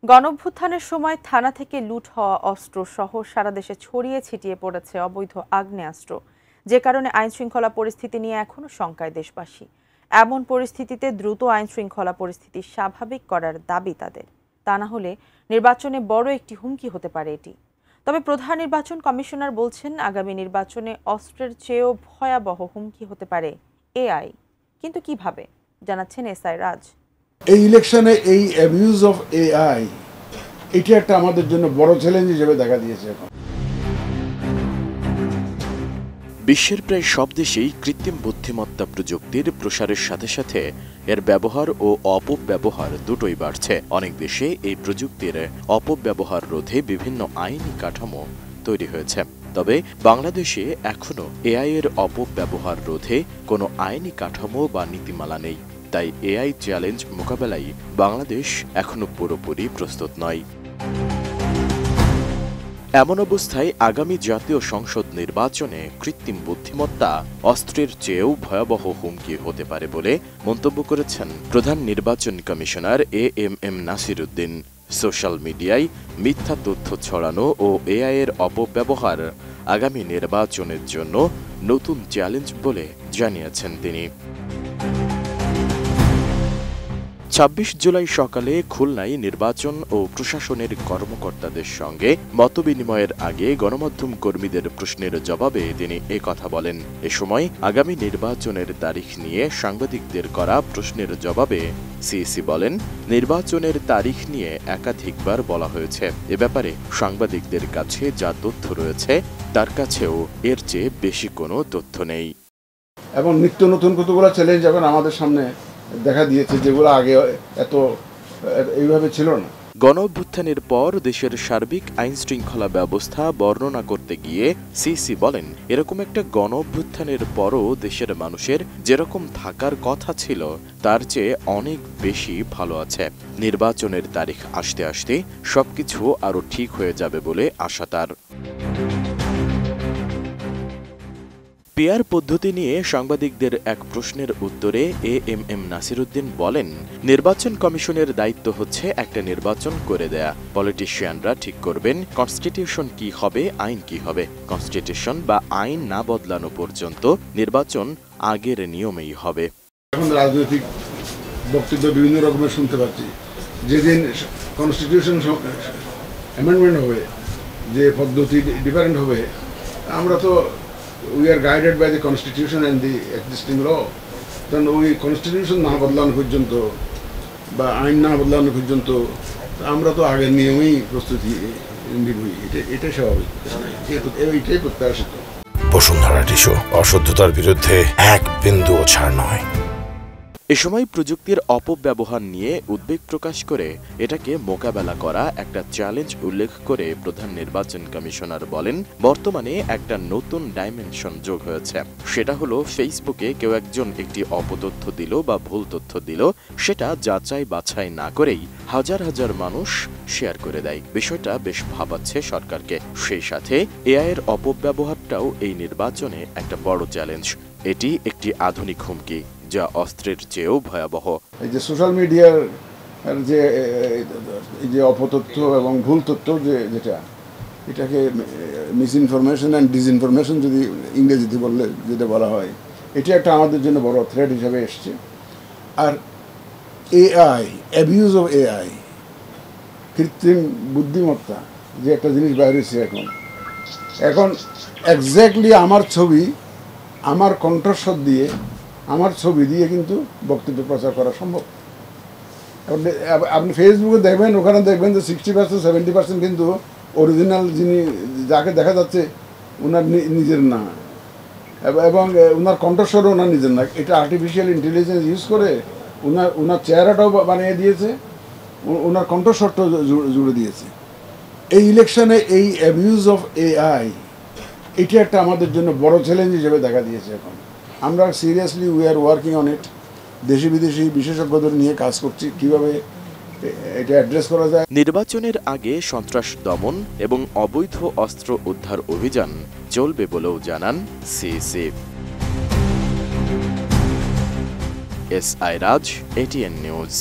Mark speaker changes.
Speaker 1: গণঅভ্যুত্থানের সময় থানা থেকে লুট হওয়া অস্ত্র সহ সারা দেশে ছড়িয়ে ছিটিয়ে পড়েছে অবৈধ আগ্নেয়াস্ত্র, যে কারণে আইনশৃঙ্খলা পরিস্থিতি নিয়ে এখনো শঙ্কায় দেশবাসী। এমন পরিস্থিতিতে দ্রুত আইনশৃঙ্খলা পরিস্থিতি স্বাভাবিক করার দাবি তাদের। তা না হলে নির্বাচনে বড় একটি হুমকি হতে পারে এটি। তবে প্রধান নির্বাচন কমিশনার বলছেন, আগামী নির্বাচনে অস্ত্রের চেয়েও ভয়াবহ হুমকি হতে পারে এআই। কিন্তু কিভাবে, জানাচ্ছেন এসআই রাজ।
Speaker 2: এই ইলেকশনে এই অ্যাবিউজ অফ এআই এটা একটা আমাদের জন্য বড় চ্যালেঞ্জ হিসেবে দেখা দিয়েছে। এখন
Speaker 3: বিশ্বের প্রায় সব দেশেই কৃত্রিম বুদ্ধিমত্তা প্রযুক্তির প্রসারের সাথে সাথে এর ব্যবহার ও অপব্যবহার দুটোই বাড়ছে। অনেক দেশে এই প্রযুক্তির অপব্যবহার রোধে বিভিন্ন আইনি কাঠামো তৈরি হয়েছে। তবে বাংলাদেশে এখনো এআই এর অপব্যবহার রোধে কোনো আইনি কাঠামো বা নীতিমালা নেই। তাই এআই চ্যালেঞ্জ মোকাবেলায় বাংলাদেশ এখনো পুরোপুরি প্রস্তুত নয়। এমন অবস্থায় আগামী জাতীয় সংসদ নির্বাচনে কৃত্রিম বুদ্ধিমত্তা অস্ত্রের চেয়েও ভয়াবহ হুমকি হতে পারে বলে মন্তব্য করেছেন প্রধান নির্বাচন commissioner AMM Nasir Uddin. Social মিডিয়ায় মিথ্যা তথ্য ছড়ানো ও এআই এর অপব্যবহার আগামী নির্বাচনের জন্য নতুন চ্যালেঞ্জ বলে জানিয়েছেন তিনি। ২৬ জুলাই সকালে খুলনায় নির্বাচন ও প্রশাসনের কর্মকর্তাদের সঙ্গে মতবিনিময়ের আগে গণমাধ্যম কর্মীদের প্রশ্নের জবাবে তিনি কথা বলেন। এ সময় আগামী নির্বাচনের তারিখ নিয়ে সাংবাদিকদের করা প্রশ্নের জবাবে সিইসি বলেন, নির্বাচনের তারিখ নিয়ে একাধিকবার বলা হয়েছে। এ ব্যাপারে সাংবাদিকদের কাছে যা তথ্য রয়েছে তার কাছেও এর চেয়ে বেশি কোনো তথ্য নেই।
Speaker 2: এবং নিত্য নতুন কতগুলো চ্যালেঞ্জ এখন আমাদের সামনে দেখা দিয়েছে, যেগুলো আগে এত এইভাবে ছিল না।
Speaker 3: গণঅভ্যুত্থানের পর দেশের সার্বিক আইন শৃঙ্খলা ব্যবস্থা বর্ণনা করতে গিয়ে সিসি বলেন, এরকম একটা গণঅভ্যুত্থানের পরও দেশের মানুষের যেরকম থাকার কথা ছিল তার চেয়ে অনেক বেশি ভালো আছে। নির্বাচনের তারিখ আসতে আসতে সবকিছু আরো ঠিক হয়ে যাবে বলে আশা তার। পেয়ার পদ্ধতি নিয়ে সাংবাদিকদের এক প্রশ্নের উত্তরে এএমএম নাসির উদ্দিন বলেন, নির্বাচন কমিশনের দায়িত্ব হচ্ছে একটা নির্বাচন করে দেয়া। পলিটিশিয়ানরা ঠিক করবেন কনস্টিটিউশন কি হবে, আইন কি হবে। কনস্টিটিউশন বা আইন না বদলানো পর্যন্ত নির্বাচন আগের নিয়মেই হবে।
Speaker 2: এখন রাজনৈতিক বক্তব্য বিভিন্ন রকমের শুনতে পাচ্ছি। যেদিন কনস্টিটিউশন অ্যামেন্ডমেন্ট হবে, যে পদ্ধতি ডিফারেন্ট হবে, আমরা তো we are guided by the constitution and the existing law. কারণ ওই কনস্টিটিউশন না বদলানো পর্যন্ত বা আইন না বদলানো পর্যন্ত আমরা তো আগের নিয়মেই প্রস্তুতি নিবই। এটাই স্বাভাবিক, এটাই প্রত্যাশিত।
Speaker 4: বসুন্ধরা টিস্যু, অশুদ্ধতার বিরুদ্ধে এক বিন্দুও ছাড় নয়।
Speaker 3: এ সময় প্রযুক্তির অপব্যবহার নিয়ে উদ্বেগ প্রকাশ করে এটাকে মোকাবেলা করা একটা চ্যালেঞ্জ উল্লেখ করে প্রধান নির্বাচন কমিশনার বলেন, বর্তমানে একটা নতুন ডাইমেনশন যোগ হয়েছে। সেটা হলো ফেসবুকে কেউ একজন একটি অপতথ্য দিল বা ভুল তথ্য দিল, সেটা যাচাই বাছাই না করেই হাজার হাজার মানুষ শেয়ার করে দেয়। বিষয়টা বেশ ভাবাচ্ছে সরকারকে। সেই সাথে এআই এর অপব্যবহারটাও এই নির্বাচনে একটা বড় চ্যালেঞ্জ। এটি একটি আধুনিক হুমকি যা অস্ত্রের চেয়েও ভয়াবহ।
Speaker 2: এই যে সোশ্যাল মিডিয়ার যে অপতথ্য এবং ভুল তথ্য যেটা, এটাকে মিসইনফরমেশন অ্যান্ড ডিসইনফরমেশন যদি ইংরেজিতে বললে যেটা বলা হয়, এটা একটা আমাদের জন্য বড় থ্রেট হিসাবে এসছে। আর এআই, অ্যাবিউজ অফ এআই, কৃত্রিম বুদ্ধিমত্তা যে একটা জিনিস বাইরেছে এখন এক্স্যাক্টলি আমার ছবি, আমার কণ্ঠস্বর দিয়ে, আমার ছবি দিয়ে কিন্তু বক্তব্য প্রচার করা সম্ভব। আপনি ফেসবুকে দেখবেন, ওখানে দেখবেন যে 60% 70% কিন্তু অরিজিনাল যিনি যাকে দেখা যাচ্ছে ওনার নিজের না, এবং ওনার কণ্ঠস্বরও ওনার নিজের না। এটা আর্টিফিশিয়াল ইন্টেলিজেন্স ইউজ করে ওনার চেহারাটাও বানিয়ে দিয়েছে, ওনার কণ্ঠস্বরটাও জুড়ে দিয়েছে। এই ইলেকশনে এই অ্যাবিউজ অফ এআই এটা একটা আমাদের জন্য বড় চ্যালেঞ্জ হিসেবে দেখা দিয়েছে। এখন আমরা seriously we are working on it. দেশি বিদেশি বিশেষজ্ঞদের নিয়ে কাজ করছি কিভাবে এটা অ্যাড্রেস করা যায়।
Speaker 3: নির্বাচনের আগে সন্ত্রাস দমন এবং অবৈধ অস্ত্র উদ্ধার অভিযান চলবে বলেও জানান সিইসি। এসআই রাজ, এটিএন নিউজ।